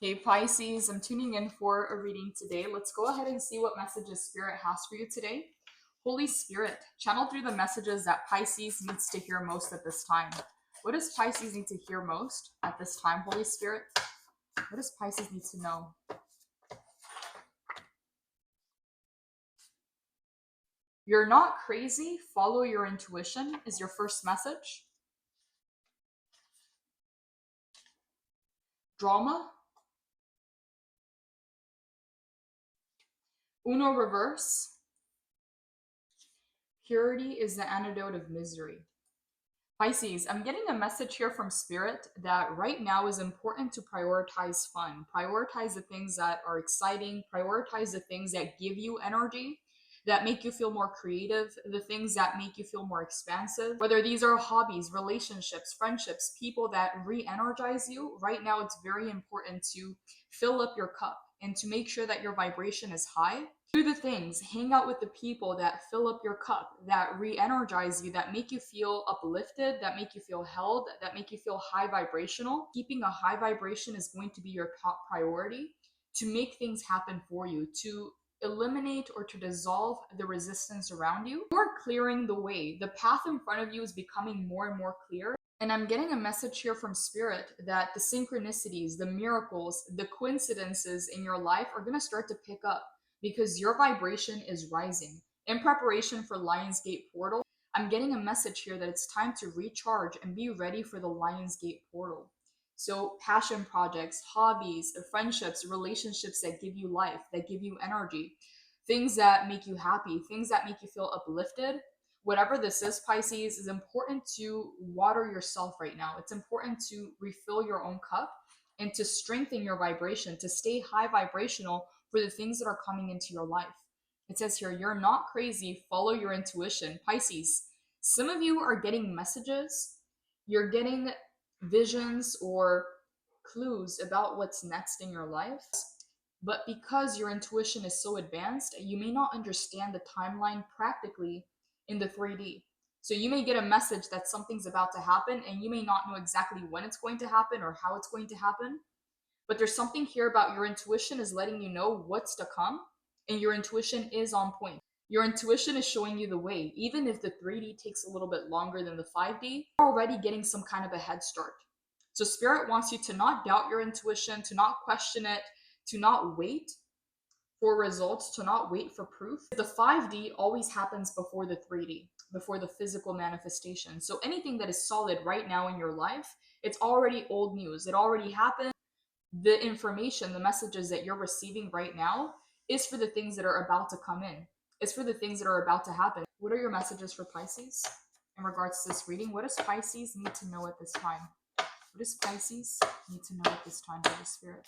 Hey Pisces, I'm tuning in for a reading today. Let's go ahead and see what messages Spirit has for you today. Holy Spirit, channel through the messages that Pisces needs to hear most at this time. What does Pisces need to hear most at this time, Holy Spirit? What does Pisces need to know? You're not crazy, follow your intuition is your first message. Drama. Uno reverse. Purity is the antidote of misery. Pisces, I'm getting a message here from Spirit that right now is important to prioritize fun. Prioritize the things that are exciting, prioritize the things that give you energy, that make you feel more creative, the things that make you feel more expansive. Whether these are hobbies, relationships, friendships, people that re energize you, right now it's very important to fill up your cup and to make sure that your vibration is high. Do the things, hang out with the people that fill up your cup, that re-energize you, that make you feel uplifted, that make you feel held, that make you feel high vibrational. Keeping a high vibration is going to be your top priority to make things happen for you, to eliminate or to dissolve the resistance around you. You're clearing the way. The path in front of you is becoming more and more clear. And I'm getting a message here from Spirit that the synchronicities, the miracles, the coincidences in your life are going to start to pick up because your vibration is rising. In preparation for Lionsgate portal, I'm getting a message here that it's time to recharge and be ready for the Lionsgate portal. So, passion projects, hobbies, friendships, relationships that give you life, that give you energy, things that make you happy, things that make you feel uplifted. Whatever this is, Pisces, is important to water yourself right now. It's important to refill your own cup and to strengthen your vibration, to stay high vibrational for the things that are coming into your life. It says here, you're not crazy, follow your intuition. Pisces, some of you are getting messages, you're getting visions or clues about what's next in your life. But because your intuition is so advanced, you may not understand the timeline practically in the 3D. So you may get a message that something's about to happen and you may not know exactly when it's going to happen or how it's going to happen. But there's something here about your intuition is letting you know what's to come, and your intuition is on point. Your intuition is showing you the way. Even if the 3D takes a little bit longer than the 5D, you're already getting some kind of a head start. So Spirit wants you to not doubt your intuition, to not question it, to not wait for results, to not wait for proof. The 5D always happens before the 3D, before the physical manifestation. So anything that is solid right now in your life, it's already old news. It already happened. The information, the messages that you're receiving right now is for the things that are about to come in. It's for the things that are about to happen. What are your messages for Pisces in regards to this reading? What does Pisces need to know at this time? What does Pisces need to know at this time, Holy Spirit?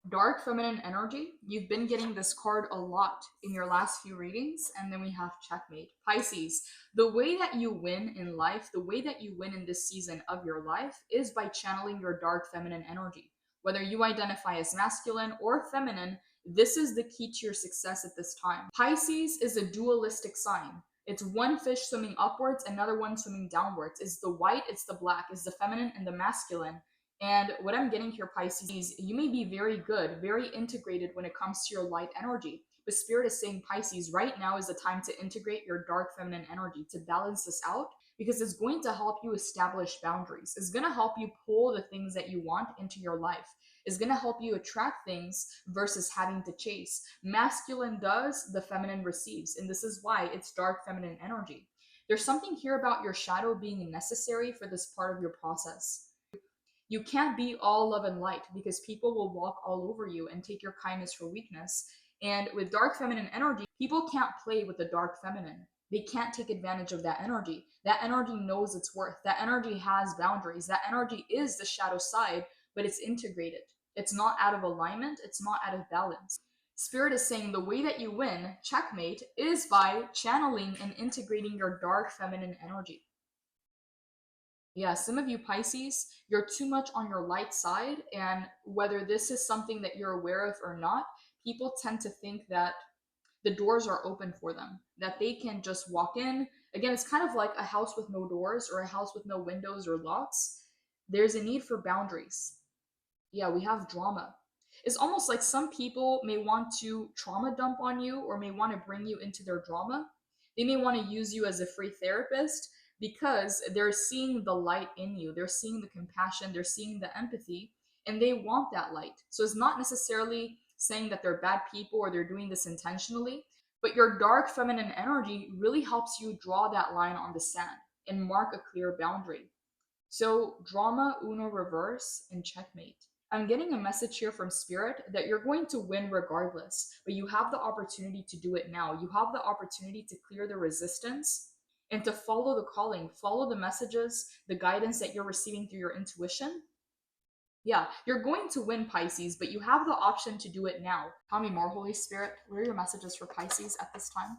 Dark feminine energy. You've been getting this card a lot in your last few readings. And then we have checkmate. Pisces, the way that you win in life, the way that you win in this season of your life is by channeling your dark feminine energy. Whether you identify as masculine or feminine, this is the key to your success at this time. Pisces is a dualistic sign. It's one fish swimming upwards, another one swimming downwards. It's the white, it's the black, it's the feminine and the masculine. And what I'm getting here, Pisces, you may be very good, very integrated when it comes to your light energy. But Spirit is saying, Pisces, right now is the time to integrate your dark feminine energy, to balance this out, because it's going to help you establish boundaries. It's going to help you pull the things that you want into your life. It's going to help you attract things versus having to chase. Masculine does, the feminine receives. And this is why it's dark feminine energy. There's something here about your shadow being necessary for this part of your process. You can't be all love and light because people will walk all over you and take your kindness for weakness. And with dark feminine energy, people can't play with the dark feminine. They can't take advantage of that energy. That energy knows its worth. That energy has boundaries. That energy is the shadow side, but it's integrated. It's not out of alignment. It's not out of balance. Spirit is saying the way that you win, checkmate, is by channeling and integrating your dark feminine energy. Yeah, some of you Pisces, you're too much on your light side, and whether this is something that you're aware of or not, people tend to think that the doors are open for them, that they can just walk in. Again, it's kind of like a house with no doors or a house with no windows or locks. There's a need for boundaries. Yeah, we have drama. It's almost like some people may want to trauma dump on you or may want to bring you into their drama. They may want to use you as a free therapist because they're seeing the light in you. They're seeing the compassion, they're seeing the empathy, and they want that light. So it's not necessarily saying that they're bad people or they're doing this intentionally, but your dark feminine energy really helps you draw that line on the sand and mark a clear boundary. So, drama, Uno reverse, and checkmate. I'm getting a message here from Spirit that you're going to win regardless, but you have the opportunity to do it now. You have the opportunity to clear the resistance and to follow the calling, follow the messages, the guidance that you're receiving through your intuition. Yeah, you're going to win, Pisces, but you have the option to do it now. Tell me more, Holy Spirit. What are your messages for Pisces at this time?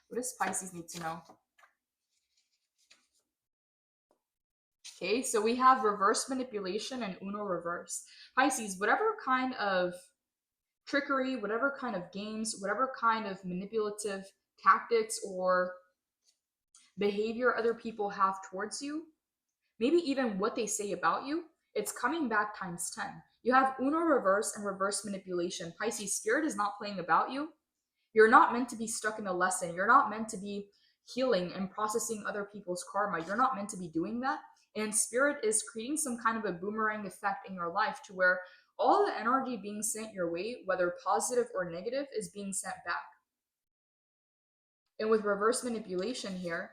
What does Pisces need to know? Okay, so we have reverse manipulation and Uno reverse. Pisces, whatever kind of trickery, whatever kind of games, whatever kind of manipulative tactics or behavior other people have towards you, maybe even what they say about you, it's coming back times 10. You have Uno reverse and reverse manipulation. Pisces, Spirit is not playing about you. You're not meant to be stuck in a lesson. You're not meant to be healing and processing other people's karma. You're not meant to be doing that. And Spirit is creating some kind of a boomerang effect in your life to where all the energy being sent your way, whether positive or negative, is being sent back. And with reverse manipulation here,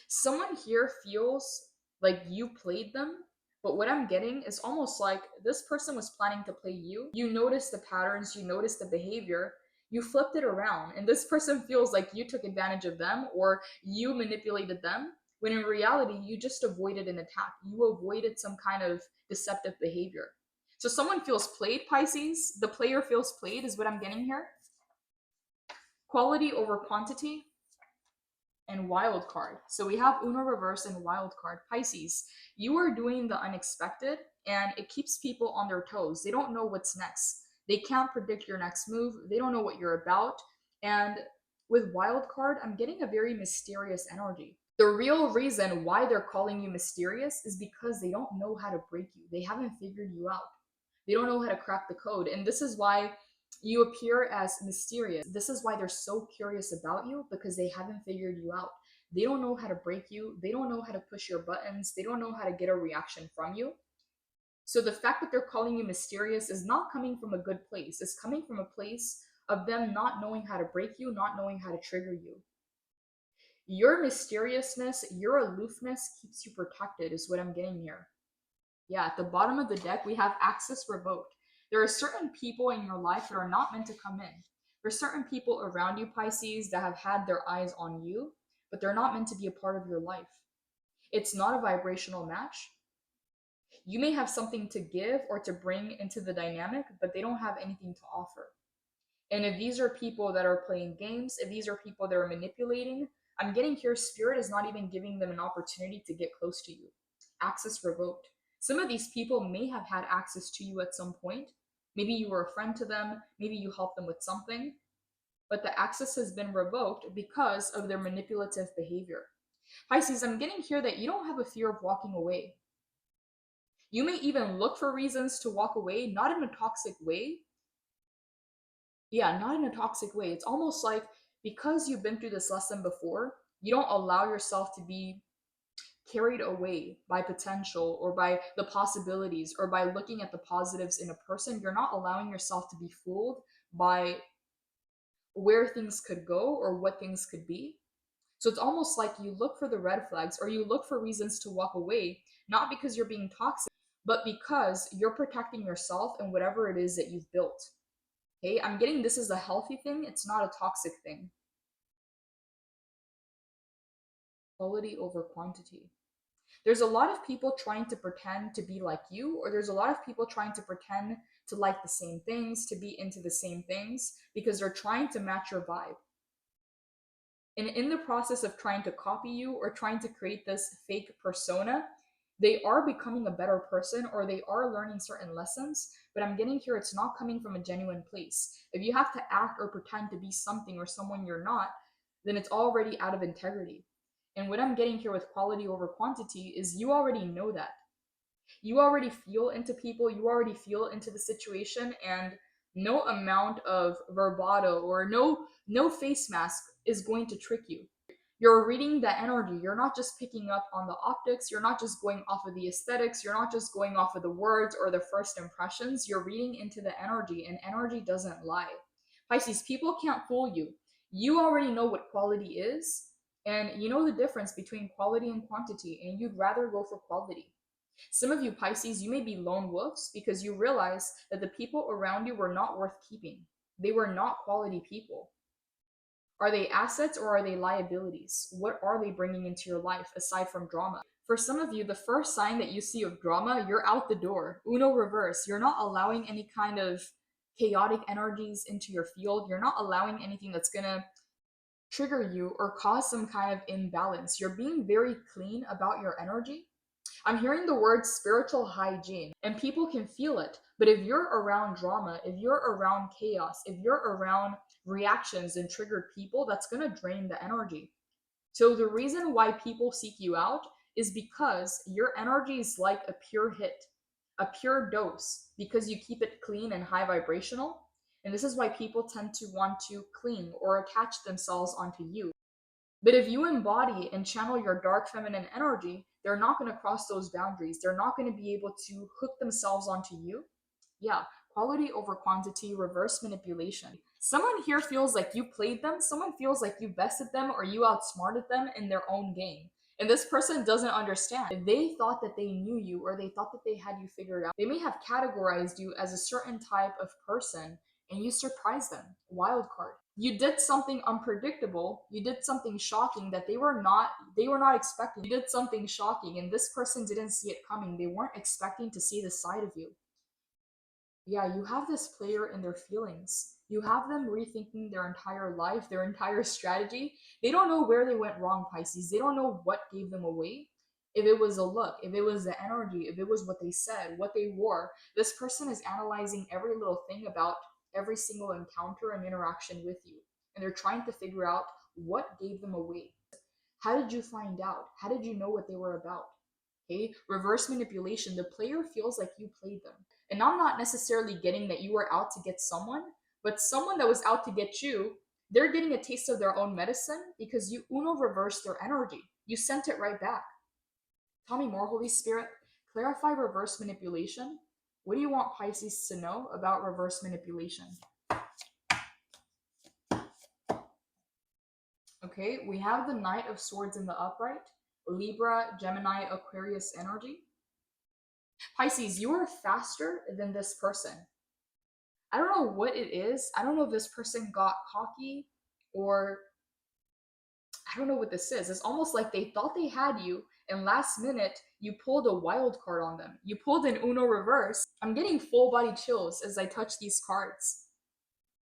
someone here feels like you played them, but what I'm getting is almost like this person was planning to play you. You notice the patterns, you notice the behavior, you flipped it around, and this person feels like you took advantage of them or you manipulated them, when in reality, you just avoided an attack. You avoided some kind of deceptive behavior. So someone feels played, Pisces. The player feels played, is what I'm getting here. Quality over quantity and wild card. So we have Uno reverse and wild card. Pisces, you are doing the unexpected and it keeps people on their toes. They don't know what's next. They can't predict your next move. They don't know what you're about. And with wild card, I'm getting a very mysterious energy. The real reason why they're calling you mysterious is because they don't know how to break you. They haven't figured you out. They don't know how to crack the code. And this is why you appear as mysterious. This is why they're so curious about you, because they haven't figured you out. They don't know how to break you. They don't know how to push your buttons. They don't know how to get a reaction from you. So the fact that they're calling you mysterious is not coming from a good place. It's coming from a place of them not knowing how to break you, not knowing how to trigger you. Your mysteriousness, your aloofness keeps you protected, is what I'm getting here. Yeah, at the bottom of the deck, we have access revoked. There are certain people in your life that are not meant to come in. There's certain people around you, Pisces, that have had their eyes on you, but they're not meant to be a part of your life. It's not a vibrational match. You may have something to give or to bring into the dynamic, but they don't have anything to offer. And if these are people that are playing games, if these are people that are manipulating, I'm getting here, Spirit is not even giving them an opportunity to get close to you. Access revoked. Some of these people may have had access to you at some point. Maybe you were a friend to them, maybe you helped them with something, but the access has been revoked because of their manipulative behavior. Pisces, I'm getting here that you don't have a fear of walking away. You may even look for reasons to walk away, not in a toxic way. Yeah, not in a toxic way. It's almost like because you've been through this lesson before, you don't allow yourself to be carried away by potential or by the possibilities or by looking at the positives in a person. You're not allowing yourself to be fooled by where things could go or what things could be. So it's almost like you look for the red flags or you look for reasons to walk away, not because you're being toxic, but because you're protecting yourself and whatever it is that you've built. Okay, I'm getting this is a healthy thing, it's not a toxic thing. Quality over quantity. There's a lot of people trying to pretend to be like you, or there's a lot of people trying to pretend to like the same things, to be into the same things, because they're trying to match your vibe. And in the process of trying to copy you or trying to create this fake persona, they are becoming a better person or they are learning certain lessons. But I'm getting here, it's not coming from a genuine place. If you have to act or pretend to be something or someone you're not, then it's already out of integrity. And what I'm getting here with quality over quantity is you already know that. You already feel into people, you already feel into the situation, and no amount of bravado or no face mask is going to trick you. You're reading the energy. You're not just picking up on the optics. You're not just going off of the aesthetics. You're not just going off of the words or the first impressions. You're reading into the energy, and energy doesn't lie. Pisces, people can't fool you. You already know what quality is, and you know the difference between quality and quantity, and you'd rather go for quality. Some of you Pisces, you may be lone wolves because you realize that the people around you were not worth keeping. They were not quality people. Are they assets or are they liabilities? What are they bringing into your life aside from drama? For some of you, the first sign that you see of drama, you're out the door. Uno reverse. You're not allowing any kind of chaotic energies into your field. You're not allowing anything that's going to trigger you or cause some kind of imbalance. You're being very clean about your energy. I'm hearing the word spiritual hygiene, and people can feel it. But if you're around drama, if you're around chaos, if you're around reactions and triggered people, that's going to drain the energy. So the reason why people seek you out is because your energy is like a pure hit, a pure dose, because you keep it clean and high vibrational. And this is why people tend to want to cling or attach themselves onto you. But if you embody and channel your dark feminine energy, they're not going to cross those boundaries. They're not going to be able to hook themselves onto you. Yeah, quality over quantity, reverse manipulation. Someone here feels like you played them. Someone feels like you bested them or you outsmarted them in their own game. And this person doesn't understand. If they thought that they knew you or they thought that they had you figured out, they may have categorized you as a certain type of person and you surprised them. Wild card. You did something unpredictable. You did something shocking that they were not expecting. You did something shocking and this person didn't see it coming. They weren't expecting to see this side of you. Yeah, you have this player in their feelings. You have them rethinking their entire life, their entire strategy. They don't know where they went wrong, Pisces. They don't know what gave them away. If it was a look, if it was the energy, if it was what they said, what they wore, this person is analyzing every little thing about every single encounter and interaction with you. And they're trying to figure out what gave them away. How did you find out? How did you know what they were about? Okay, reverse manipulation. The player feels like you played them. And I'm not necessarily getting that you were out to get someone, but someone that was out to get you, they're getting a taste of their own medicine because you uno reversed their energy. You sent it right back. Tell me more, Holy Spirit. Clarify reverse manipulation. What do you want Pisces to know about reverse manipulation? Okay, we have the Knight of Swords in the upright. Libra, Gemini, Aquarius energy. Pisces, you are faster than this person. I don't know what it is. I don't know if this person got cocky or I don't know what this is. It's almost like they thought they had you and last minute you pulled a wild card on them. You pulled an Uno reverse. I'm getting full body chills as I touch these cards.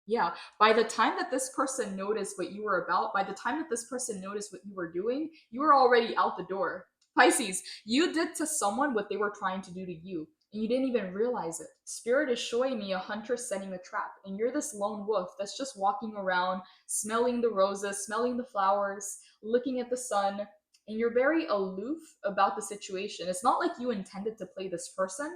Yeah, by the time that this person noticed what you were about, by the time that this person noticed what you were doing, you were already out the door. Pisces, you did to someone what they were trying to do to you, and you didn't even realize it. Spirit is showing me a hunter setting a trap, and you're this lone wolf that's just walking around, smelling the roses, smelling the flowers, looking at the sun, and you're very aloof about the situation. It's not like you intended to play this person,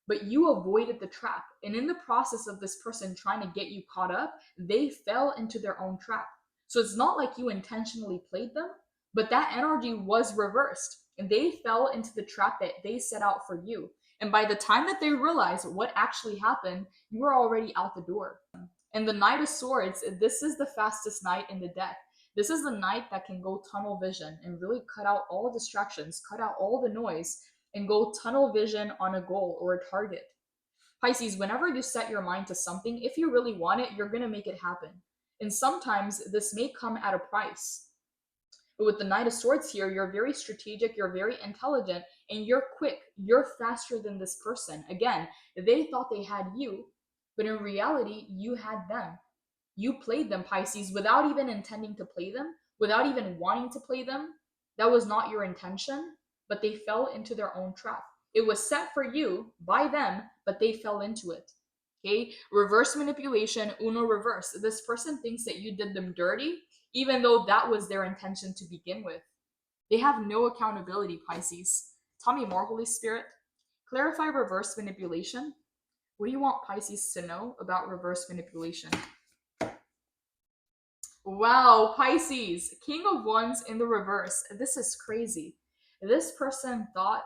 but you avoided the trap. And in the process of this person trying to get you caught up, they fell into their own trap. So it's not like you intentionally played them, but that energy was reversed and they fell into the trap that they set out for you. And by the time that they realized what actually happened, you were already out the door. And the Knight of Swords, this is the fastest knight in the deck. This is the knight that can go tunnel vision and really cut out all distractions, cut out all the noise, and go tunnel vision on a goal or a target. Pisces, whenever you set your mind to something, if you really want it, you're going to make it happen. And sometimes this may come at a price. But with the Knight of Swords here, you're very strategic, you're very intelligent, and you're quick. You're faster than this person. Again, they thought they had you, but in reality, you had them. You played them, Pisces, without even intending to play them, without even wanting to play them. That was not your intention, but they fell into their own trap. It was set for you by them, but they fell into it. Okay, reverse manipulation, uno reverse. This person thinks that you did them dirty, even though that was their intention to begin with. They have no accountability, Pisces. Tell me more, Holy Spirit. Clarify reverse manipulation. What do you want Pisces to know about reverse manipulation? Wow, Pisces, King of Wands in the reverse. This is crazy. This person thought,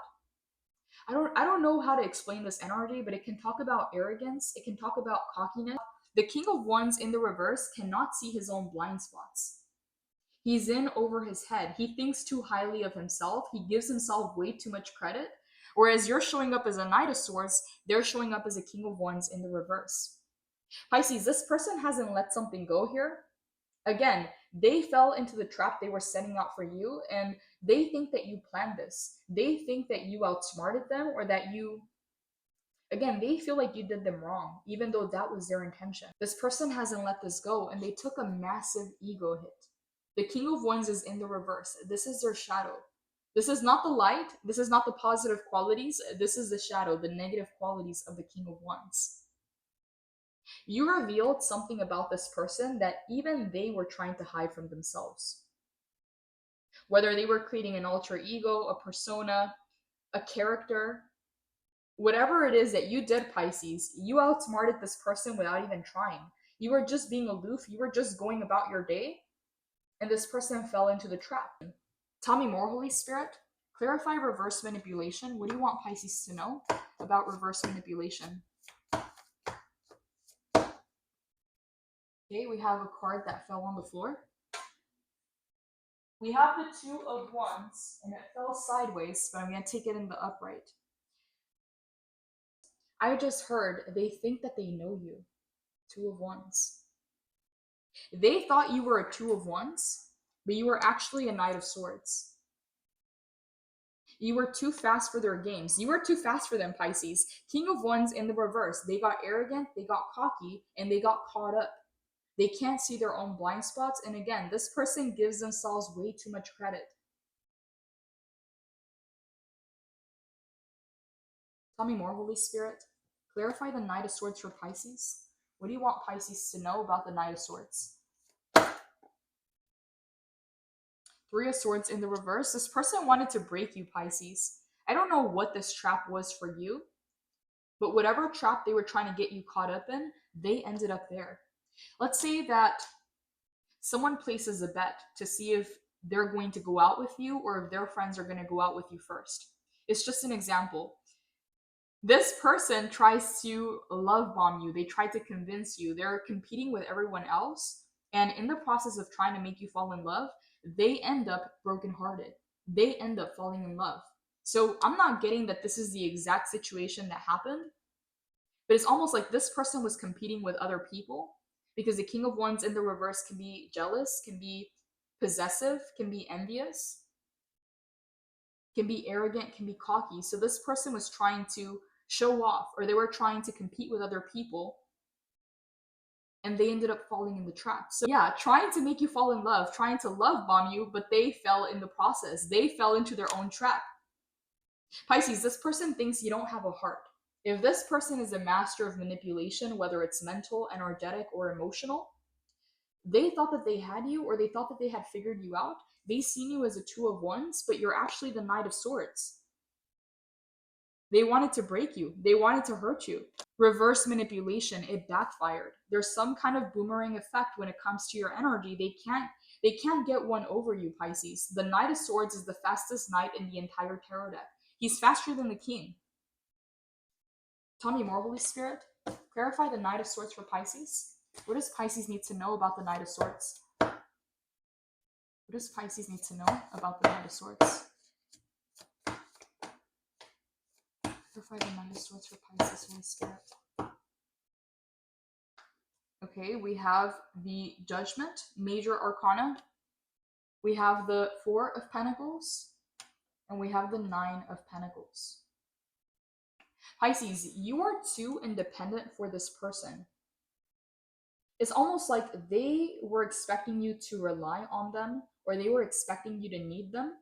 I don't know how to explain this energy, but it can talk about arrogance, it can talk about cockiness. The King of Wands in the reverse cannot see his own blind spots. He's in over his head. He thinks too highly of himself. He gives himself way too much credit. Whereas you're showing up as a Knight of Swords, they're showing up as a King of Wands in the reverse. Pisces, this person hasn't let something go here. Again, they fell into the trap they were setting out for you, and they think that you planned this. They think that you outsmarted them, or that you, again, they feel like you did them wrong, even though that was their intention. This person hasn't let this go, and they took a massive ego hit. The King of Wands is in the reverse. This is their shadow. This is not the light. This is not the positive qualities. This is the shadow, the negative qualities of the King of Wands. You revealed something about this person that even they were trying to hide from themselves. Whether they were creating an alter ego, a persona, a character, whatever it is that you did, Pisces, you outsmarted this person without even trying. You were just being aloof. You were just going about your day, and this person fell into the trap. Tell me more, Holy Spirit. Clarify reverse manipulation. What do you want Pisces to know about reverse manipulation? Okay, we have a card that fell on the floor. We have the Two of Wands, and it fell sideways, but I'm going to take it in the upright. I just heard they think that they know you. Two of Wands. They thought you were a Two of Wands, but you were actually a Knight of Swords. You were too fast for their games. You were too fast for them, Pisces. King of Wands in the reverse. They got arrogant, they got cocky, and they got caught up. They can't see their own blind spots. And again, this person gives themselves way too much credit. Tell me more, Holy Spirit. Clarify the Knight of Swords for Pisces. What do you want Pisces to know about the Knight of Swords? Three of Swords in the reverse. This person wanted to break you, Pisces. I don't know what this trap was for you, but whatever trap they were trying to get you caught up in, they ended up there. Let's say that someone places a bet to see if they're going to go out with you or if their friends are going to go out with you first. It's just an example. This person tries to love bomb you. They try to convince you. They're competing with everyone else. And in the process of trying to make you fall in love, they end up brokenhearted. They end up falling in love. So I'm not getting that this is the exact situation that happened, but it's almost like this person was competing with other people, because the King of Wands in the reverse can be jealous, can be possessive, can be envious, can be arrogant, can be cocky. So this person was trying to show off, or they were trying to compete with other people, and they ended up falling in the trap. So yeah, trying to make you fall in love, trying to love bomb you, but they fell in the process. They fell into their own trap. Pisces, this person thinks you don't have a heart. If this person is a master of manipulation, whether it's mental, energetic, or emotional, they thought that they had you, or they thought that they had figured you out. They seen you as a Two of Wands, but you're actually the Knight of Swords. They wanted to break you. They wanted to hurt you. Reverse manipulation, it backfired. There's some kind of boomerang effect when it comes to your energy. They can't get one over you, Pisces. The Knight of Swords is the fastest knight in the entire tarot deck. He's faster than the king. Tell me more, Holy Spirit. Clarify the Knight of Swords for Pisces. What does Pisces need to know about the Knight of Swords? What does Pisces need to know about the Knight of Swords? Clarify the Knight of Swords for Pisces, Holy Spirit. Okay, we have the Judgment, Major Arcana. We have the Four of Pentacles, and we have the Nine of Pentacles. Pisces, you are too independent for this person. It's almost like they were expecting you to rely on them, or they were expecting you to need them,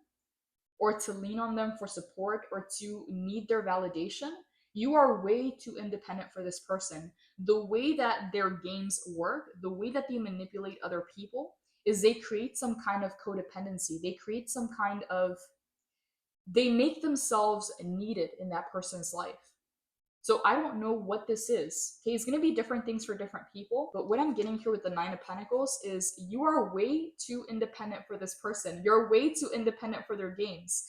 or to lean on them for support, or to need their validation. You are way too independent for this person. The way that their games work, the way that they manipulate other people, is they create some kind of codependency. They create some kind of, they make themselves needed in that person's life. So I don't know what this is. Okay, it's going to be different things for different people. But what I'm getting here with the Nine of Pentacles is you are way too independent for this person. You're way too independent for their games.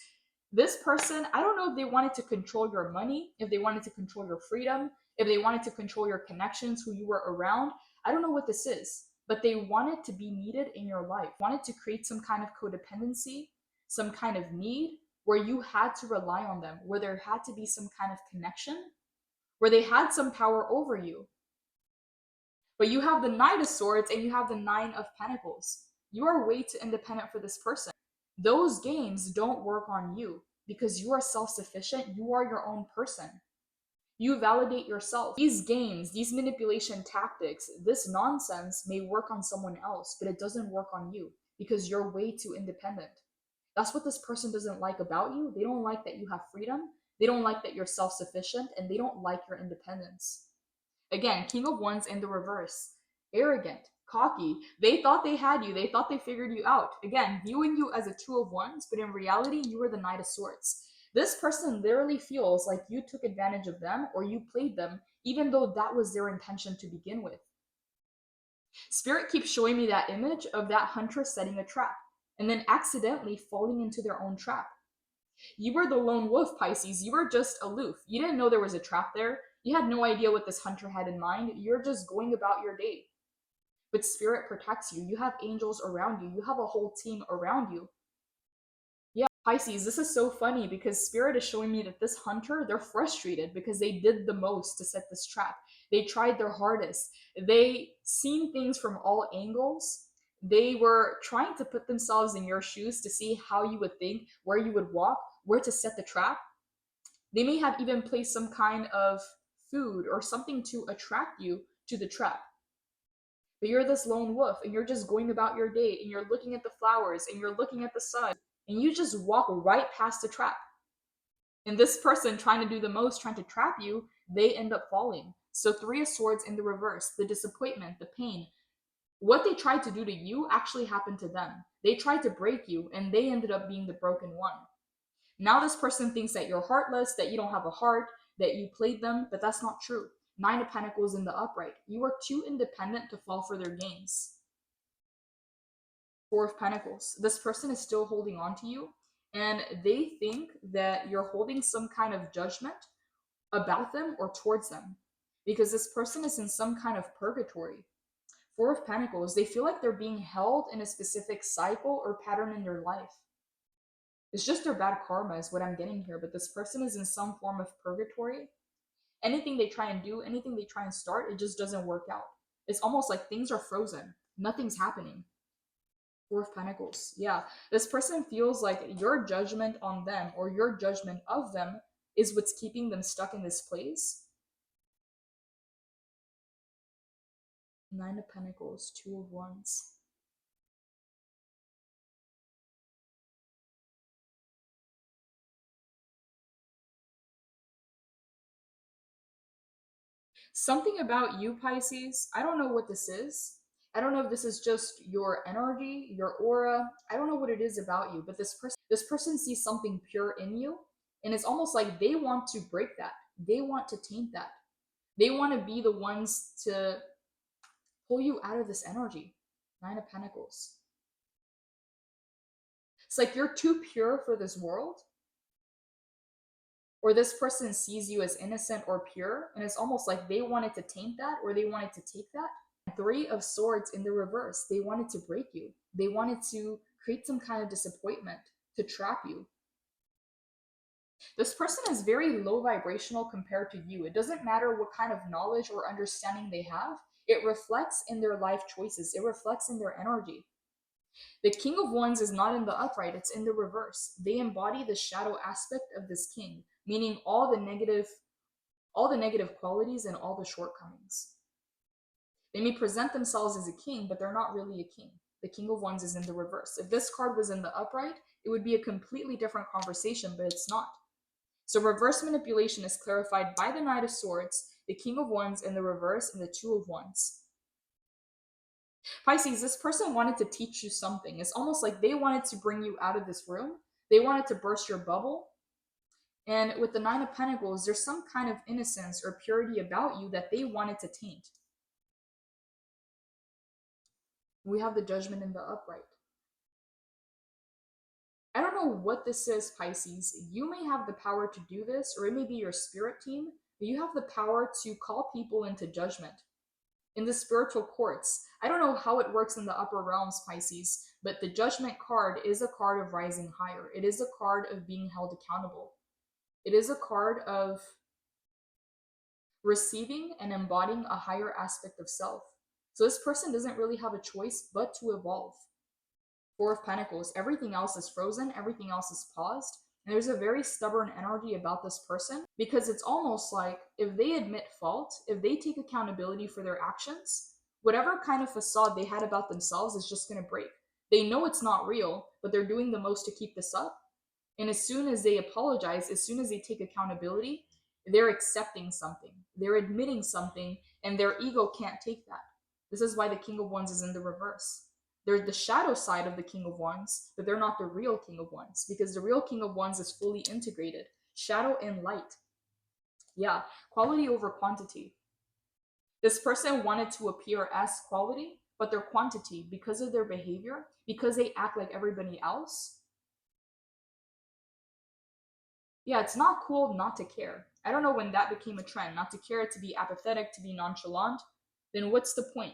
This person, I don't know if they wanted to control your money, if they wanted to control your freedom, if they wanted to control your connections, who you were around. I don't know what this is, but they wanted to be needed in your life, wanted to create some kind of codependency, some kind of need where you had to rely on them, where there had to be some kind of connection, where they had some power over you. But you have the Knight of Swords and you have the Nine of Pentacles. You are way too independent for this person. Those games don't work on you because you are self-sufficient. You are your own person. You validate yourself. These games, these manipulation tactics, this nonsense may work on someone else, but it doesn't work on you because you're way too independent. That's what this person doesn't like about you. They don't like that you have freedom. They don't like that you're self-sufficient, and they don't like your independence. Again, King of Wands in the reverse. Arrogant, cocky. They thought they had you. They thought they figured you out. Again, viewing you as a Two of Wands, but in reality, you were the Knight of Swords. This person literally feels like you took advantage of them or you played them, even though that was their intention to begin with. Spirit keeps showing me that image of that hunter setting a trap and then accidentally falling into their own trap. You were the lone wolf, Pisces. You were just aloof. You didn't know there was a trap there. You had no idea what this hunter had in mind. You're just going about your day. But Spirit protects you. You have angels around you. You have a whole team around you. Yeah, Pisces, this is so funny because Spirit is showing me that this hunter, they're frustrated because they did the most to set this trap. They tried their hardest. They seen things from all angles. They were trying to put themselves in your shoes to see how you would think, where you would walk, where to set the trap. They may have even placed some kind of food or something to attract you to the trap. But you're this lone wolf and you're just going about your day and you're looking at the flowers and you're looking at the sun and you just walk right past the trap. And this person trying to do the most, trying to trap you, they end up falling. So Three of Swords in the reverse, the disappointment, the pain. What they tried to do to you actually happened to them. They tried to break you and they ended up being the broken one. Now this person thinks that you're heartless, that you don't have a heart, that you played them, but that's not true. Nine of Pentacles in the upright. You are too independent to fall for their games. Four of Pentacles. This person is still holding on to you, and they think that you're holding some kind of judgment about them or towards them because this person is in some kind of purgatory. Four of Pentacles. They feel like they're being held in a specific cycle or pattern in their life. It's just their bad karma is what I'm getting here, but this person is in some form of purgatory. Anything they try and do, anything they try and start, it just doesn't work out. It's almost like things are frozen. Nothing's happening. Four of Pentacles. Yeah, this person feels like your judgment on them or your judgment of them is what's keeping them stuck in this place. Nine of Pentacles, Two of Wands. Something about you, Pisces, I don't know what this is. I don't know if this is just your energy, your aura. I don't know what it is about you, but this person sees something pure in you, and it's almost like they want to break that. They want to taint that. They want to be the ones to pull you out of this energy. Nine of Pentacles. It's like you're too pure for this world, or this person sees you as innocent or pure, and it's almost like they wanted to taint that or they wanted to take that. Three of Swords in the reverse. They wanted to break you. They wanted to create some kind of disappointment to trap you. This person is very low vibrational compared to you. It doesn't matter what kind of knowledge or understanding they have. It reflects in their life choices. It reflects in their energy. The King of Wands is not in the upright, it's in the reverse. They embody the shadow aspect of this king, meaning all the negative qualities and all the shortcomings. They may present themselves as a king, but they're not really a king. The King of Wands is in the reverse. If this card was in the upright, it would be a completely different conversation, but it's not. So reverse manipulation is clarified by the Knight of Swords, the King of Wands in the reverse, and the Two of Wands. Pisces, this person wanted to teach you something. It's almost like they wanted to bring you out of this room. They wanted to burst your bubble. And with the Nine of Pentacles, there's some kind of innocence or purity about you that they wanted to taint. We have the Judgment in the upright. I don't know what this is, Pisces. You may have the power to do this, or it may be your spirit team, but you have the power to call people into judgment. In the spiritual courts, I don't know how it works in the upper realms, Pisces, but the Judgment card is a card of rising higher. It is a card of being held accountable. It is a card of receiving and embodying a higher aspect of self. So this person doesn't really have a choice but to evolve. Four of Pentacles, everything else is frozen, everything else is paused. And there's a very stubborn energy about this person because it's almost like if they admit fault, if they take accountability for their actions, whatever kind of facade they had about themselves is just going to break. They know it's not real, but they're doing the most to keep this up. And as soon as they apologize, as soon as they take accountability, they're accepting something, they're admitting something, and their ego can't take that. This is why the King of Wands is in the reverse. They're the shadow side of the King of Wands, but they're not the real King of Wands, because the real King of Wands is fully integrated. Shadow and light. Yeah, quality over quantity. This person wanted to appear as quality, but their quantity, because of their behavior, because they act like everybody else. Yeah, it's not cool not to care. I don't know when that became a trend, not to care, to be apathetic, to be nonchalant. Then what's the point?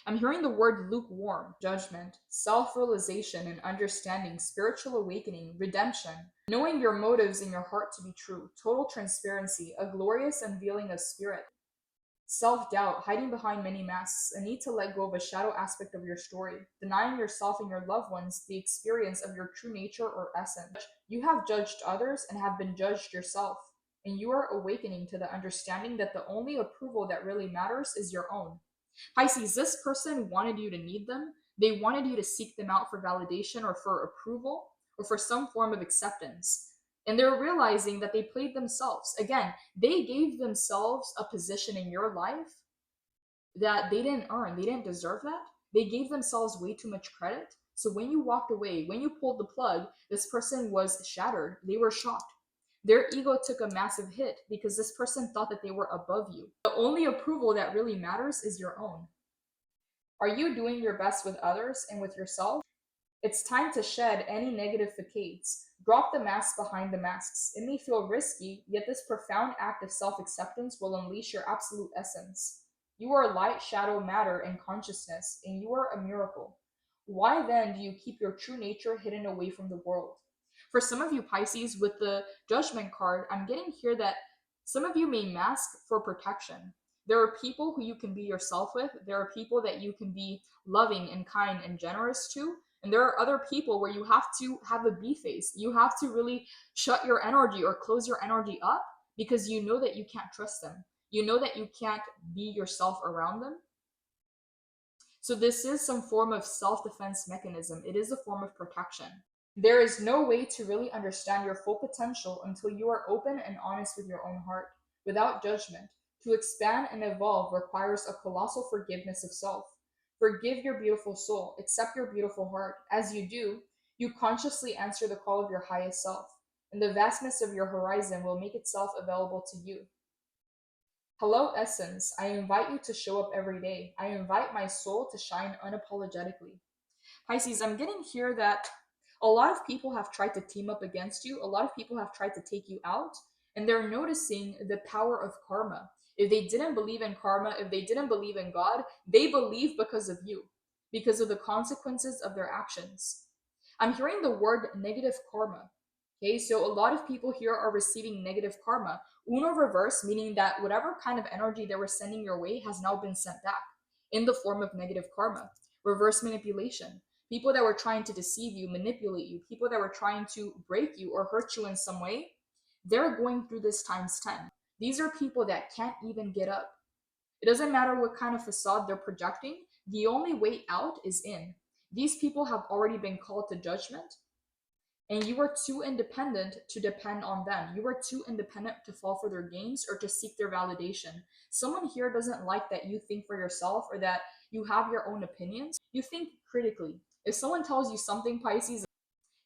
I'm hearing the word lukewarm, judgment, self-realization and understanding, spiritual awakening, redemption, knowing your motives in your heart to be true, total transparency, a glorious unveiling of spirit, self-doubt, hiding behind many masks, a need to let go of a shadow aspect of your story, denying yourself and your loved ones the experience of your true nature or essence. You have judged others and have been judged yourself, and you are awakening to the understanding that the only approval that really matters is your own. Pisces, this person wanted you to need them. They wanted you to seek them out for validation or for approval or for some form of acceptance. And they're realizing that they played themselves. Again, they gave themselves a position in your life that they didn't earn. They didn't deserve that. They gave themselves way too much credit. So when you walked away, when you pulled the plug, this person was shattered. They were shocked. Their ego took a massive hit because this person thought that they were above you. The only approval that really matters is your own. Are you doing your best with others and with yourself? It's time to shed any negative facades. Drop the masks behind the masks. It may feel risky, yet this profound act of self-acceptance will unleash your absolute essence. You are light, shadow, matter, and consciousness, and you are a miracle. Why then do you keep your true nature hidden away from the world? For some of you Pisces, with the Judgment card, I'm getting here that some of you may mask for protection. There are people who you can be yourself with. There are people that you can be loving and kind and generous to. And there are other people where you have to have a B face. You have to really shut your energy or close your energy up because you know that you can't trust them. You know that you can't be yourself around them. So this is some form of self-defense mechanism. It is a form of protection. There is no way to really understand your full potential until you are open and honest with your own heart, without judgment. To expand and evolve requires a colossal forgiveness of self. Forgive your beautiful soul, accept your beautiful heart. As you do, you consciously answer the call of your highest self, and the vastness of your horizon will make itself available to you. Hello, Essence. I invite you to show up every day. I invite my soul to shine unapologetically. Pisces, I'm getting here that a lot of people have tried to team up against you. A lot of people have tried to take you out, and they're noticing the power of karma. If they didn't believe in karma, if they didn't believe in God, they believe because of you, because of the consequences of their actions. I'm hearing the word negative karma. Okay, so a lot of people here are receiving negative karma. Uno reverse, meaning that whatever kind of energy they were sending your way has now been sent back in the form of negative karma. Reverse manipulation. People that were trying to deceive you, manipulate you, people that were trying to break you or hurt you in some way, they're going through this times 10. These are people that can't even get up. It doesn't matter what kind of facade they're projecting. The only way out is in. These people have already been called to judgment, and you are too independent to depend on them. You are too independent to fall for their games or to seek their validation. Someone here doesn't like that you think for yourself or that you have your own opinions. You think critically. If someone tells you something, Pisces,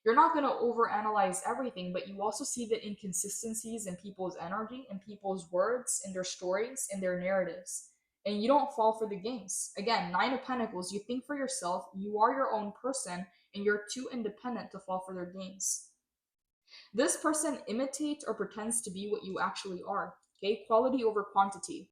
you're not going to overanalyze everything, but you also see the inconsistencies in people's energy, in people's words, in their stories, in their narratives. And you don't fall for the games. Again, Nine of Pentacles, you think for yourself, you are your own person, and you're too independent to fall for their games. This person imitates or pretends to be what you actually are. Okay, quality over quantity.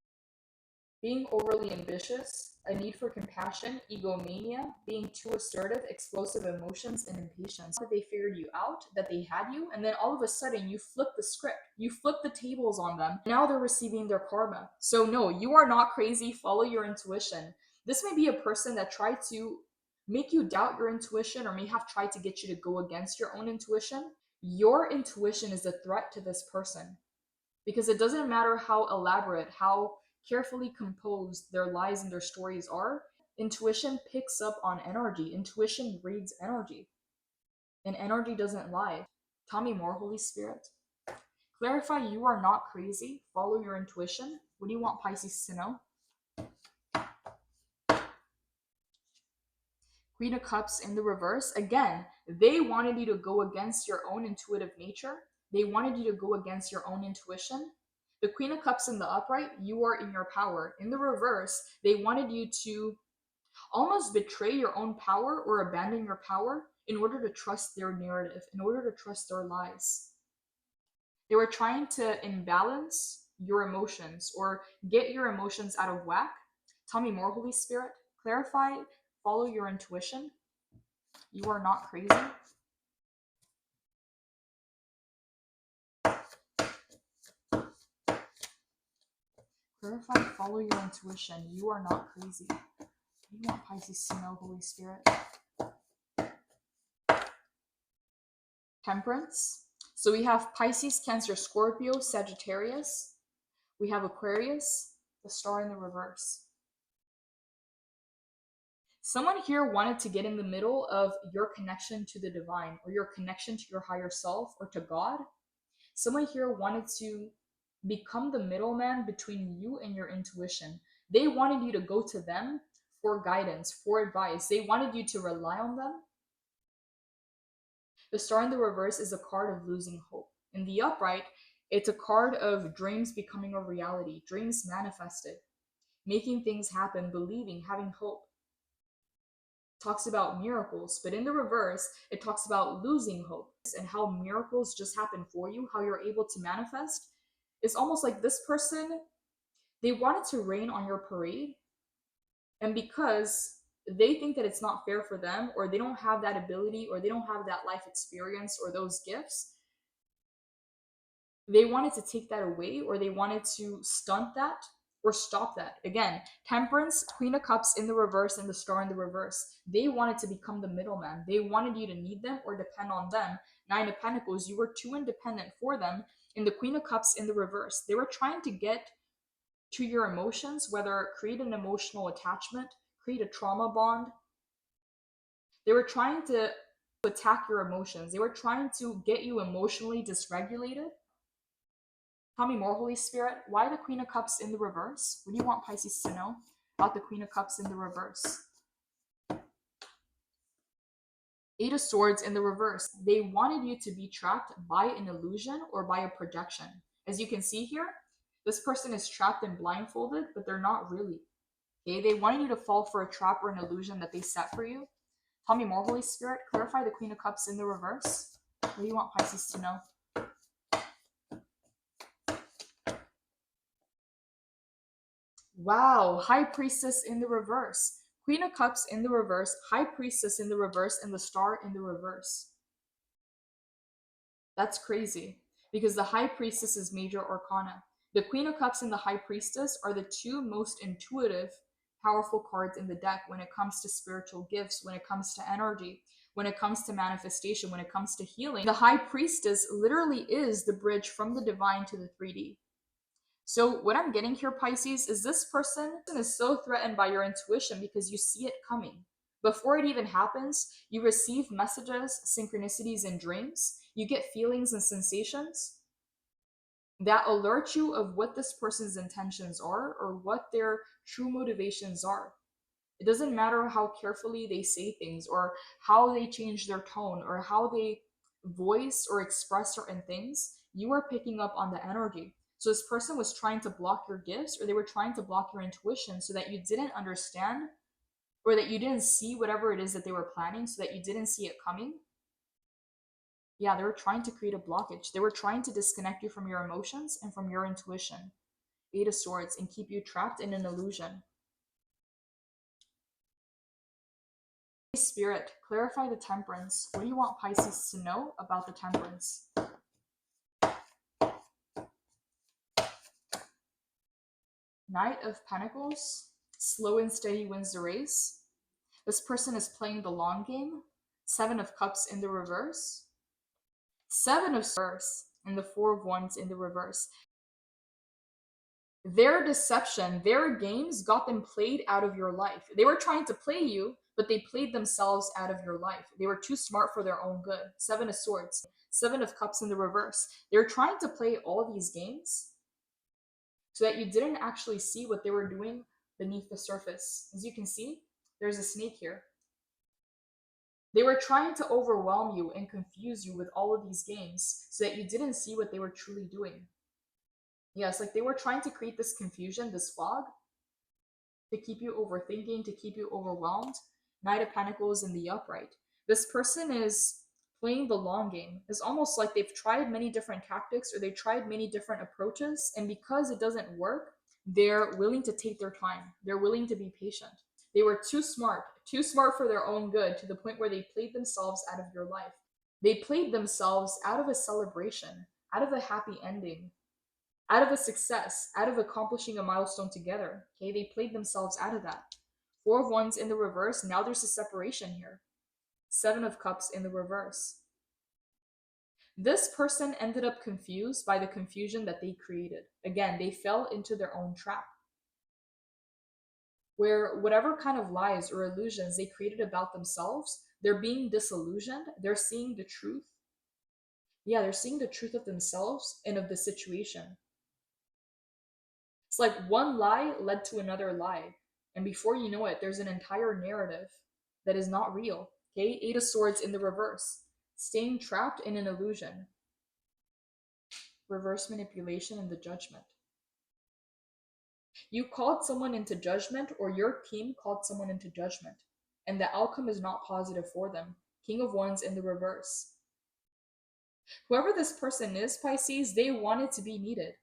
Being overly ambitious, a need for compassion, egomania, being too assertive, explosive emotions, and impatience. That they figured you out, that they had you, and then all of a sudden you flip the script. You flip the tables on them. Now they're receiving their karma. So no, you are not crazy. Follow your intuition. This may be a person that tried to make you doubt your intuition or may have tried to get you to go against your own intuition. Your intuition is a threat to this person because it doesn't matter how elaborate, how carefully composed their lies and their stories are. Intuition picks up on energy. Intuition reads energy. And energy doesn't lie. Tell me more, Holy Spirit. Clarify you are not crazy. Follow your intuition. What do you want Pisces to know? Queen of Cups in the reverse. Again, they wanted you to go against your own intuitive nature. They wanted you to go against your own intuition. The Queen of Cups in the upright, you are in your power. In the reverse, they wanted you to almost betray your own power or abandon your power in order to trust their narrative, in order to trust their lies. They were trying to imbalance your emotions or get your emotions out of whack. Tell me more, Holy Spirit. Clarify, follow your intuition. You are not crazy. Clarify, follow your intuition. You are not crazy. You want Pisces to know, Holy Spirit. Temperance. So we have Pisces, Cancer, Scorpio, Sagittarius. We have Aquarius, the star in the reverse. Someone here wanted to get in the middle of your connection to the divine or your connection to your higher self or to God. Someone here wanted to become the middleman between you and your intuition. They wanted you to go to them for guidance, for advice. They wanted you to rely on them. The star in the reverse is a card of losing hope. In the upright, it's a card of dreams becoming a reality, dreams manifested, making things happen, believing, having hope. It talks about miracles, but in the reverse, it talks about losing hope and how miracles just happen for you, how you're able to manifest. It's almost like this person, they wanted to rain on your parade, and because they think that it's not fair for them, or they don't have that ability, or they don't have that life experience or those gifts, they wanted to take that away, or they wanted to stunt that or stop that. Again, Temperance, Queen of Cups in the reverse, and the star in the reverse. They wanted to become the middleman. They wanted you to need them or depend on them. Nine of Pentacles, you were too independent for them. In the Queen of Cups in the reverse, they were trying to get to your emotions, whether create an emotional attachment, create a trauma bond. They were trying to attack your emotions. They were trying to get you emotionally dysregulated. Tell me more, Holy Spirit. Why the Queen of Cups in the reverse? What do you want Pisces to know about the Queen of Cups in the reverse? Eight of Swords in the reverse. They wanted you to be trapped by an illusion or by a projection. As you can see here, this person is trapped and blindfolded, but they're not really. Okay, they wanted you to fall for a trap or an illusion that they set for you. Tell me more, Holy Spirit. Clarify the Queen of Cups in the reverse. What do you want Pisces to know? Wow, High Priestess in the reverse. Queen of Cups in the reverse, High Priestess in the reverse, and the Star in the reverse. That's crazy, because the High Priestess is major arcana. The Queen of Cups and the High Priestess are the two most intuitive, powerful cards in the deck when it comes to spiritual gifts, when it comes to energy, when it comes to manifestation, when it comes to healing. The High Priestess literally is the bridge from the divine to the 3D. So what I'm getting here, Pisces, is this person is so threatened by your intuition because you see it coming. Before it even happens, you receive messages, synchronicities, and dreams. You get feelings and sensations that alert you of what this person's intentions are or what their true motivations are. It doesn't matter how carefully they say things or how they change their tone or how they voice or express certain things, you are picking up on the energy. So this person was trying to block your gifts or they were trying to block your intuition so that you didn't understand or that you didn't see whatever it is that they were planning, so that you didn't see it coming. Yeah, they were trying to create a blockage. They were trying to disconnect you from your emotions and from your intuition. Eight of Swords, and keep you trapped in an illusion. Spirit, clarify the Temperance. What do you want Pisces to know about the Temperance? Knight of Pentacles, slow and steady wins the race. This person is playing the long game. Seven of Cups in the reverse. Seven of Swords and the Four of Wands in the reverse. Their deception, their games got them played out of your life. They were trying to play you, but they played themselves out of your life. They were too smart for their own good. Seven of Swords, Seven of Cups in the reverse. They're trying to play all these games so that you didn't actually see what they were doing beneath the surface. As you can see, there's a snake here. They were trying to overwhelm you and confuse you with all of these games so that you didn't see what they were truly doing. Yes, like they were trying to create this confusion, this fog, to keep you overthinking, to keep you overwhelmed. Knight of Pentacles in the upright. This person is playing the long game. It's almost like they've tried many different tactics or they tried many different approaches, and because it doesn't work, they're willing to take their time. They're willing to be patient. They were too smart for their own good, to the point where they played themselves out of your life. They played themselves out of a celebration, out of a happy ending, out of a success, out of accomplishing a milestone together. Okay, they played themselves out of that. Four of Wands in the reverse. Now there's a separation here. Seven of Cups in the reverse. This person ended up confused by the confusion that they created. Again, they fell into their own trap, where whatever kind of lies or illusions they created about themselves, they're being disillusioned. They're seeing the truth. Yeah, they're seeing the truth of themselves and of the situation. It's like one lie led to another lie. And before you know it, there's an entire narrative that is not real. Okay, Eight of Swords in the reverse. Staying trapped in an illusion. Reverse manipulation and the Judgment. You called someone into judgment, or your team called someone into judgment, and the outcome is not positive for them. King of Wands in the reverse. Whoever this person is, Pisces, they wanted to be needed.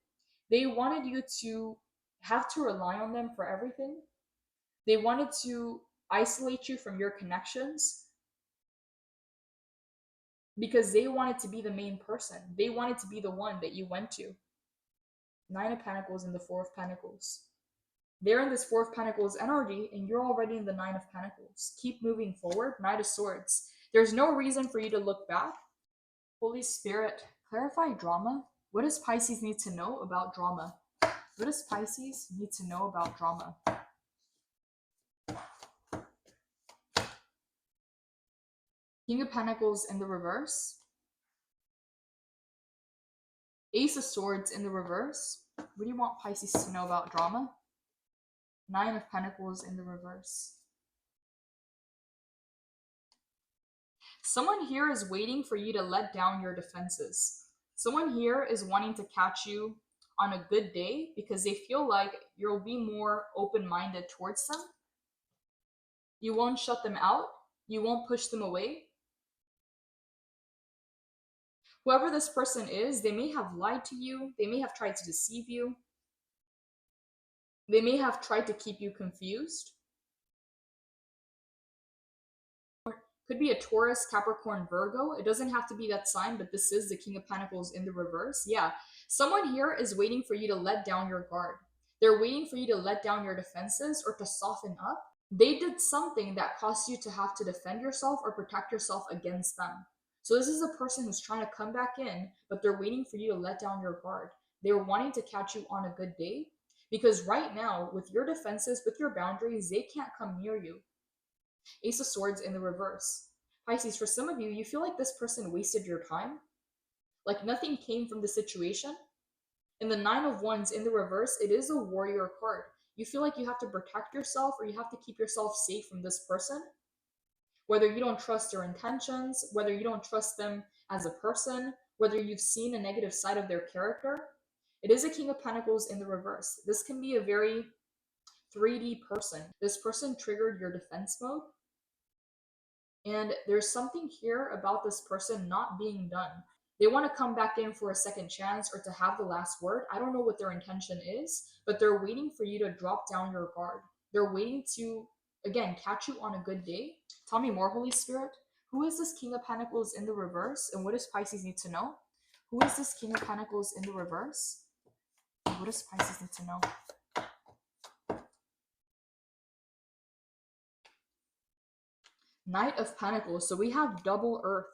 They wanted you to have to rely on them for everything. They wanted to isolate you from your connections because they wanted to be the main person. They wanted to be the one that you went to. Nine of Pentacles and the Four of Pentacles. They're in this Four of Pentacles energy, and you're already in the Nine of Pentacles. Keep moving forward. Knight of Swords. There's no reason for you to look back. Holy Spirit, clarify drama. What does Pisces need to know about drama? What does Pisces need to know about drama? King of Pentacles in the reverse. Ace of Swords in the reverse. What do you want Pisces to know about drama? Nine of Pentacles in the reverse. Someone here is waiting for you to let down your defenses. Someone here is wanting to catch you on a good day because they feel like you'll be more open-minded towards them. You won't shut them out. You won't push them away. Whoever this person is, they may have lied to you. They may have tried to deceive you. They may have tried to keep you confused. Could be a Taurus, Capricorn, Virgo. It doesn't have to be that sign, but this is the King of Pentacles in the reverse. Yeah, someone here is waiting for you to let down your guard. They're waiting for you to let down your defenses or to soften up. They did something that caused you to have to defend yourself or protect yourself against them. So this is a person who's trying to come back in, but they're waiting for you to let down your guard. They're wanting to catch you on a good day because right now, with your defenses, with your boundaries, they can't come near you. Ace of Swords in the reverse. Pisces, for some of you, you feel like this person wasted your time, like nothing came from the situation. And the Nine of Wands in the reverse, it is a warrior card. You feel like you have to protect yourself or you have to keep yourself safe from this person. Whether you don't trust their intentions, whether you don't trust them as a person, whether you've seen a negative side of their character, it is a King of Pentacles in the reverse. This can be a very 3D person. This person triggered your defense mode. And there's something here about this person not being done. They want to come back in for a second chance or to have the last word. I don't know what their intention is, but they're waiting for you to drop down your guard. They're waiting to, again, catch you on a good day. Tell me more, Holy Spirit. Who is this King of Pentacles in the reverse? And what does Pisces need to know? Who is this King of Pentacles in the reverse? And what does Pisces need to know? Knight of Pentacles. So we have double Earth.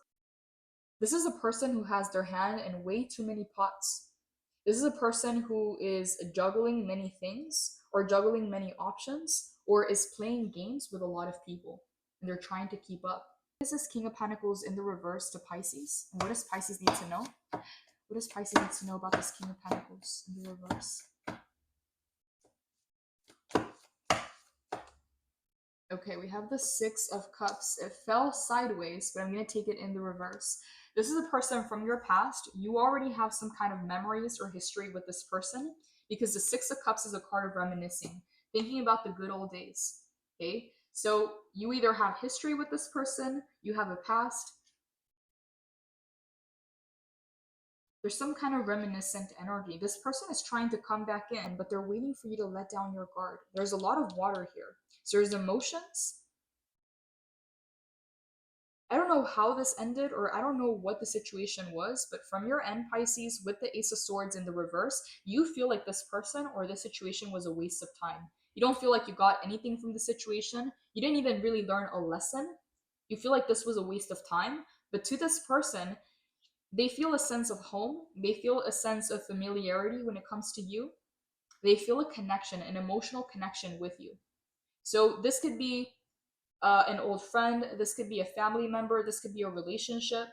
This is a person who has their hand in way too many pots. This is a person who is juggling many things or juggling many options or is playing games with a lot of people and they're trying to keep up. This is King of Pentacles in the reverse to Pisces. And what does Pisces need to know? What does Pisces need to know about this King of Pentacles in the reverse? Okay, we have the Six of Cups. It fell sideways, but I'm going to take it in the reverse. This is a person from your past. You already have some kind of memories or history with this person because the Six of Cups is a card of reminiscing, thinking about the good old days. Okay, so you either have history with this person, you have a past. There's some kind of reminiscent energy. This person is trying to come back in, but they're waiting for you to let down your guard. There's a lot of water here. So there's emotions. I don't know how this ended, or I don't know what the situation was, but from your end, Pisces, with the Ace of Swords in the reverse, you feel like this person or this situation was a waste of time. You don't feel like you got anything from the situation. You didn't even really learn a lesson. You feel like this was a waste of time. But to this person, they feel a sense of home. They feel a sense of familiarity when it comes to you. They feel a connection, an emotional connection with you. So this could be an old friend, this could be a family member, this could be a relationship.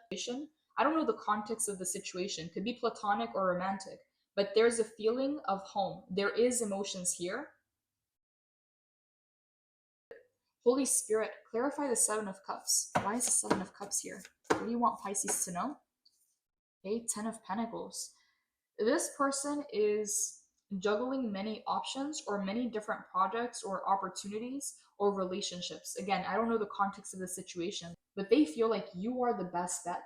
I don't know the context of the situation. It could be platonic or romantic, but there's a feeling of home. There is emotions here. Holy Spirit, clarify the Seven of Cups. Why is the Seven of Cups here? What do you want Pisces to know? Okay, Ten of Pentacles. This person is juggling many options or many different projects or opportunities or relationships. Again, I don't know the context of the situation, but they feel like you are the best bet.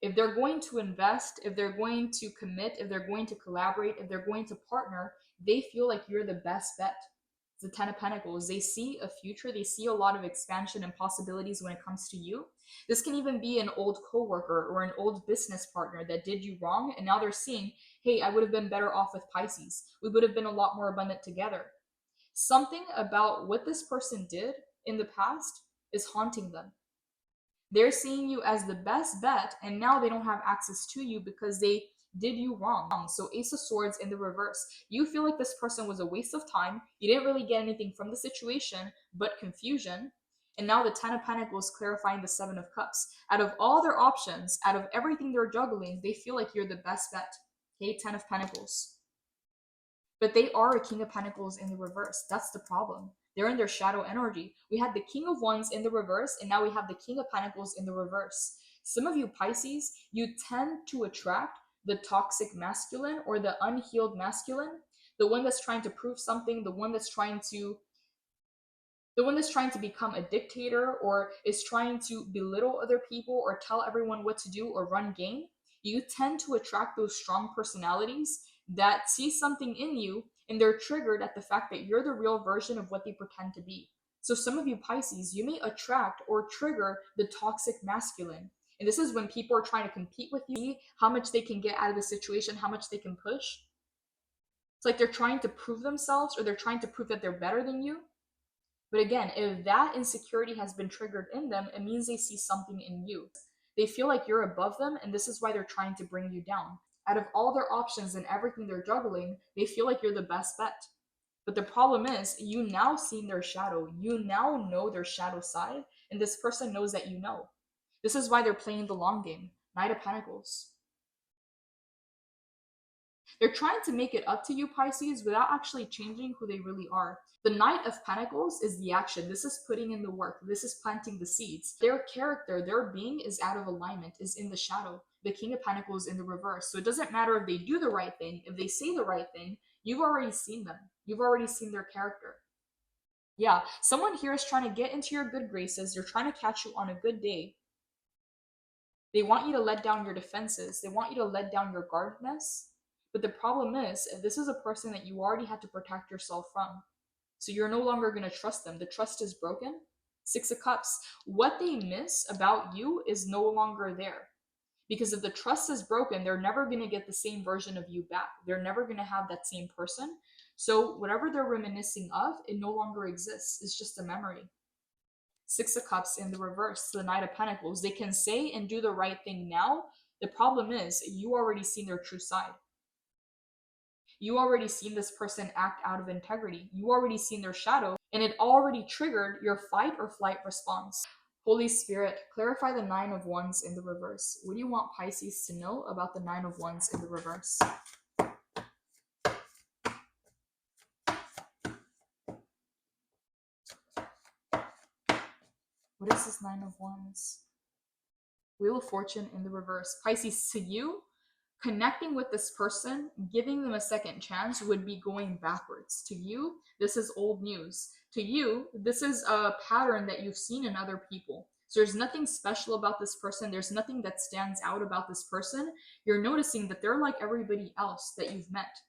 If they're going to invest, if they're going to commit, if they're going to collaborate, if they're going to partner, they feel like you're the best bet. The Ten of Pentacles. They see a future, they see a lot of expansion and possibilities when it comes to you. This can even be an old coworker or an old business partner that did you wrong, and now they're seeing, hey, I would have been better off with Pisces. We would have been a lot more abundant together. Something about what this person did in the past is haunting them. They're seeing you as the best bet, and now they don't have access to you because they did you wrong. So Ace of Swords in the reverse. You feel like this person was a waste of time. You didn't really get anything from the situation but confusion. And now the Ten of Pentacles clarifying the Seven of Cups. Out of all their options, out of everything they're juggling, they feel like you're the best bet. Okay, Ten of Pentacles. But they are a King of Pentacles in the reverse. That's the problem. They're in their shadow energy. We had the King of Wands in the reverse, and now we have the King of Pentacles in the reverse. Some of you Pisces, you tend to attract the toxic masculine or the unhealed masculine, the one that's trying to prove something, the one that's trying to become a dictator or is trying to belittle other people or tell everyone what to do or run game. You tend to attract those strong personalities that see something in you and they're triggered at the fact that you're the real version of what they pretend to be. So some of you Pisces, you may attract or trigger the toxic masculine. And this is when people are trying to compete with you, how much they can get out of the situation, how much they can push. It's like they're trying to prove themselves or they're trying to prove that they're better than you. But again, if that insecurity has been triggered in them, it means they see something in you. They feel like you're above them, and this is why they're trying to bring you down. Out of all their options and everything they're juggling, they feel like you're the best bet. But the problem is, you now seen their shadow. You now know their shadow side, and this person knows that you know. This is why they're playing the long game. Knight of Pentacles. They're trying to make it up to you, Pisces, without actually changing who they really are. The Knight of Pentacles is the action. This is putting in the work. This is planting the seeds. Their character, their being is out of alignment, is in the shadow. The King of Pentacles in the reverse. So it doesn't matter if they do the right thing, if they say the right thing, you've already seen them. You've already seen their character. Yeah, someone here is trying to get into your good graces. They're trying to catch you on a good day. They want you to let down your defenses. They want you to let down your guardedness. But the problem is, this is a person that you already had to protect yourself from. So you're no longer going to trust them. The trust is broken. Six of Cups. What they miss about you is no longer there. Because if the trust is broken, they're never going to get the same version of you back. They're never going to have that same person. So whatever they're reminiscing of, it no longer exists. It's just a memory. Six of Cups in the reverse, the Knight of Pentacles. They can say and do the right thing now. The problem is, you already seen their true side. You already seen this person act out of integrity. You already seen their shadow, and it already triggered your fight or flight response. Holy Spirit, clarify the Nine of Wands in the reverse. What do you want Pisces to know about the Nine of Wands in the reverse? What is this Nine of Wands? Wheel of Fortune in the reverse. Pisces, to you, connecting with this person, giving them a second chance would be going backwards. To you, this is old news. To you, this is a pattern that you've seen in other people. So there's nothing special about this person. There's nothing that stands out about this person. You're noticing that they're like everybody else that you've met.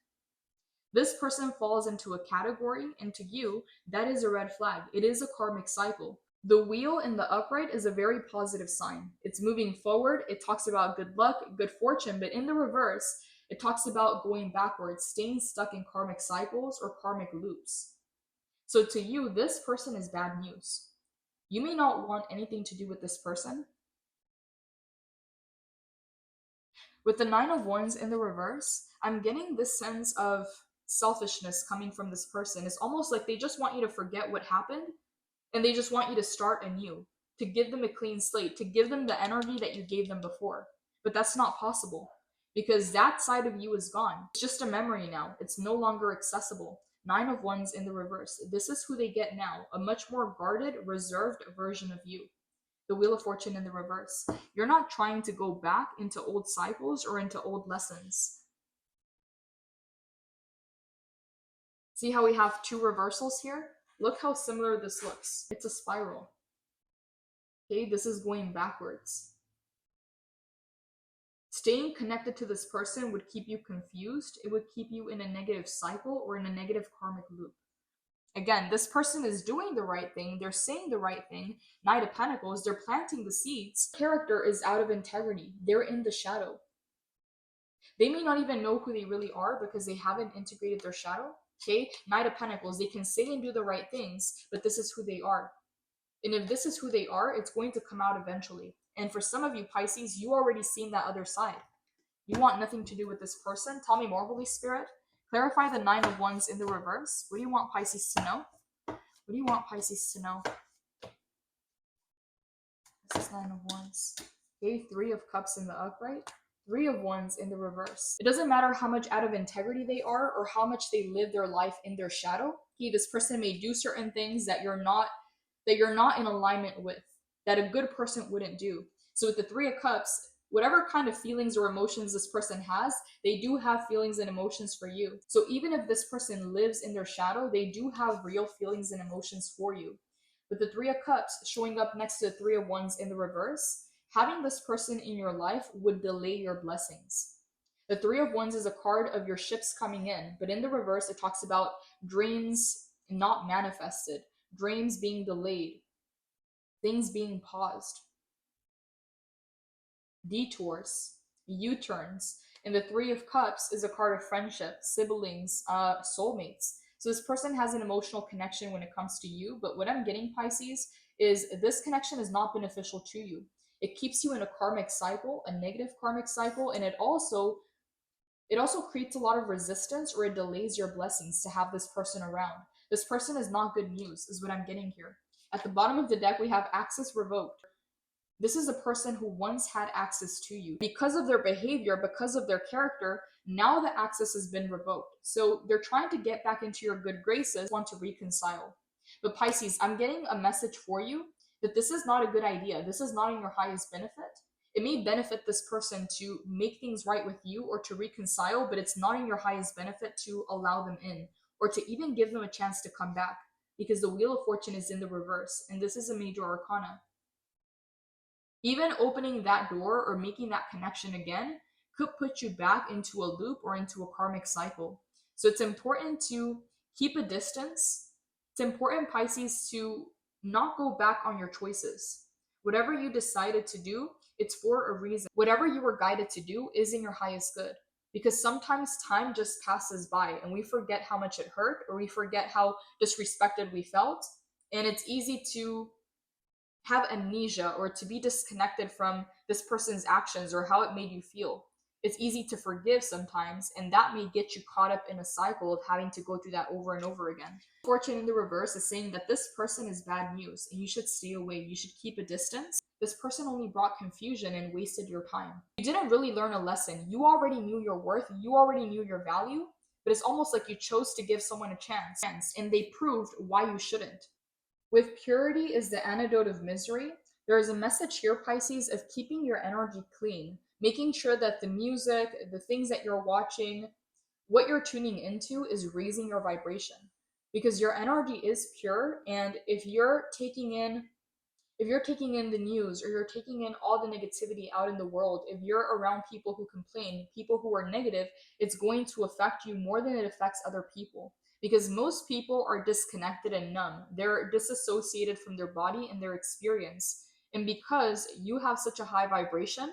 This person falls into a category, and to you, that is a red flag. It is a karmic cycle. The wheel in the upright is a very positive sign. It's moving forward. It talks about good luck, good fortune, but in the reverse, it talks about going backwards, staying stuck in karmic cycles or karmic loops. So to you, this person is bad news. You may not want anything to do with this person. With the Nine of Wands in the reverse, I'm getting this sense of selfishness coming from this person. It's almost like they just want you to forget what happened, and they just want you to start anew, to give them a clean slate, to give them the energy that you gave them before. But that's not possible, because that side of you is gone. It's just a memory now. It's no longer accessible. Nine of Wands in the reverse. This is who they get now, a much more guarded, reserved version of you. The Wheel of Fortune in the reverse. You're not trying to go back into old cycles or into old lessons. See how we have two reversals here? Look how similar this looks. It's a spiral. Okay, this is going backwards. Staying connected to this person would keep you confused. It would keep you in a negative cycle or in a negative karmic loop. Again, this person is doing the right thing. They're saying the right thing. Knight of Pentacles, they're planting the seeds. Character is out of integrity. They're in the shadow. They may not even know who they really are because they haven't integrated their shadow. Okay, Knight of Pentacles, they can say and do the right things, but this is who they are. And if this is who they are, it's going to come out eventually. And for some of you, Pisces, you already seen that other side. You want nothing to do with this person. Tell me more, Holy Spirit. Clarify the Nine of Wands in the reverse. What do you want Pisces to know? What do you want Pisces to know? This is Nine of Wands. Okay, Three of Cups in the upright. Three of Wands in the reverse. It doesn't matter how much out of integrity they are or how much they live their life in their shadow. Okay, this person may do certain things that you're not in alignment with, that a good person wouldn't do. So with the Three of Cups, whatever kind of feelings or emotions this person has, they do have feelings and emotions for you. So even if this person lives in their shadow, they do have real feelings and emotions for you. With the Three of Cups showing up next to the Three of Wands in the reverse, having this person in your life would delay your blessings. The Three of Wands is a card of your ships coming in, but in the reverse, it talks about dreams not manifested, dreams being delayed, things being paused, detours, U-turns. And the Three of Cups is a card of friendship, siblings, soulmates. So this person has an emotional connection when it comes to you, but what I'm getting, Pisces, is this connection is not beneficial to you. It keeps you in a karmic cycle, a negative karmic cycle, and it also It also creates a lot of resistance, or it delays your blessings to have this person around. This person is not good news, is what I'm getting here. At the bottom of the deck, we have access revoked. This is a person who once had access to you. Because of their behavior, because of their character, now the access has been revoked. So they're trying to get back into your good graces, want to reconcile. But Pisces, I'm getting a message for you that this is not a good idea. This is not in your highest benefit. It may benefit this person to make things right with you or to reconcile, but it's not in your highest benefit to allow them in or to even give them a chance to come back, because the Wheel of Fortune is in the reverse, and this is a major arcana. Even opening that door or making that connection again could put you back into a loop or into a karmic cycle. So it's important to keep a distance. It's important, Pisces, to not go back on your choices. Whatever you decided to do, it's for a reason. Whatever you were guided to do is in your highest good. Because sometimes time just passes by and we forget how much it hurt, or we forget how disrespected we felt. And it's easy to have amnesia or to be disconnected from this person's actions or how it made you feel. It's easy to forgive sometimes, and that may get you caught up in a cycle of having to go through that over and over again. Fortune in the reverse is saying that this person is bad news and you should stay away. You should keep a distance. This person only brought confusion and wasted your time. You didn't really learn a lesson. You already knew your worth. You already knew your value, but it's almost like you chose to give someone a chance, and they proved why you shouldn't. With purity is the antidote of misery. There is a message here, Pisces, of keeping your energy clean, making sure that the music, the things that you're watching, what you're tuning into is raising your vibration, because your energy is pure. And if you're taking in the news, or you're taking in all the negativity out in the world, if you're around people who complain, people who are negative, it's going to affect you more than it affects other people. Because most people are disconnected and numb. They're disassociated from their body and their experience. And because you have such a high vibration,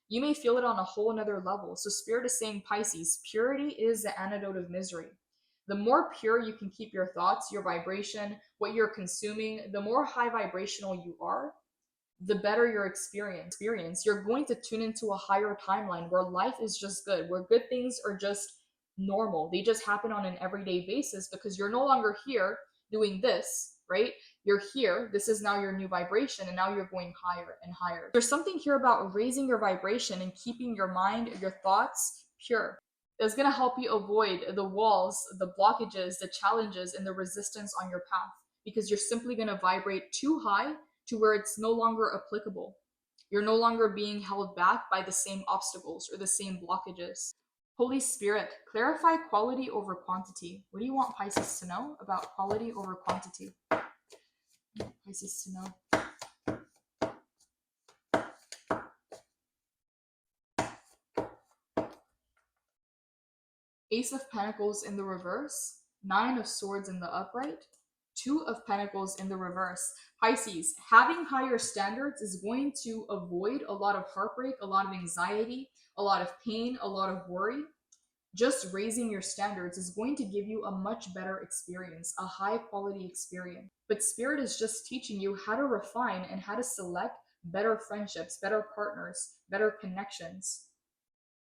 you may feel it on a whole another level. So Spirit is saying, Pisces, purity is the antidote of misery. The more pure you can keep your thoughts, your vibration, what you're consuming, the more high vibrational you are, the better your experience. You're going to tune into a higher timeline where life is just good, where good things are just normal. They just happen on an everyday basis because you're no longer here doing this, right? You're here. This is now your new vibration, and now you're going higher and higher. There's something here about raising your vibration and keeping your mind, your thoughts pure. That's going to help you avoid the walls, the blockages, the challenges, and the resistance on your path, because you're simply going to vibrate too high to where it's no longer applicable. You're no longer being held back by the same obstacles or the same blockages. Holy Spirit, clarify quality over quantity. What do you want Pisces to know about quality over quantity? Pisces to know. Ace of Pentacles in the reverse, Nine of Swords in the upright, Two of Pentacles in the reverse. Pisces, having higher standards is going to avoid a lot of heartbreak, a lot of anxiety, a lot of pain, a lot of worry. Just raising your standards is going to give you a much better experience, a high quality experience. But Spirit is just teaching you how to refine and how to select better friendships, better partners, better connections.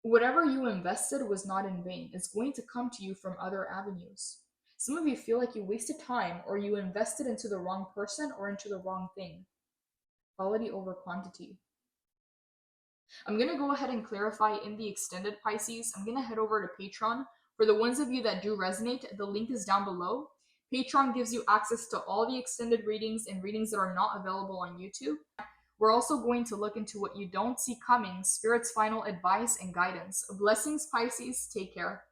Whatever you invested was not in vain. It's going to come to you from other avenues. Some of you feel like you wasted time, or you invested into the wrong person or into the wrong thing. Quality over quantity. I'm going to go ahead and clarify in the extended, Pisces. I'm going to head over to Patreon. For the ones of you that do resonate, the link is down below. Patreon gives you access to all the extended readings and readings that are not available on YouTube. We're also going to look into what you don't see coming, Spirit's final advice and guidance. Blessings, Pisces. Take care.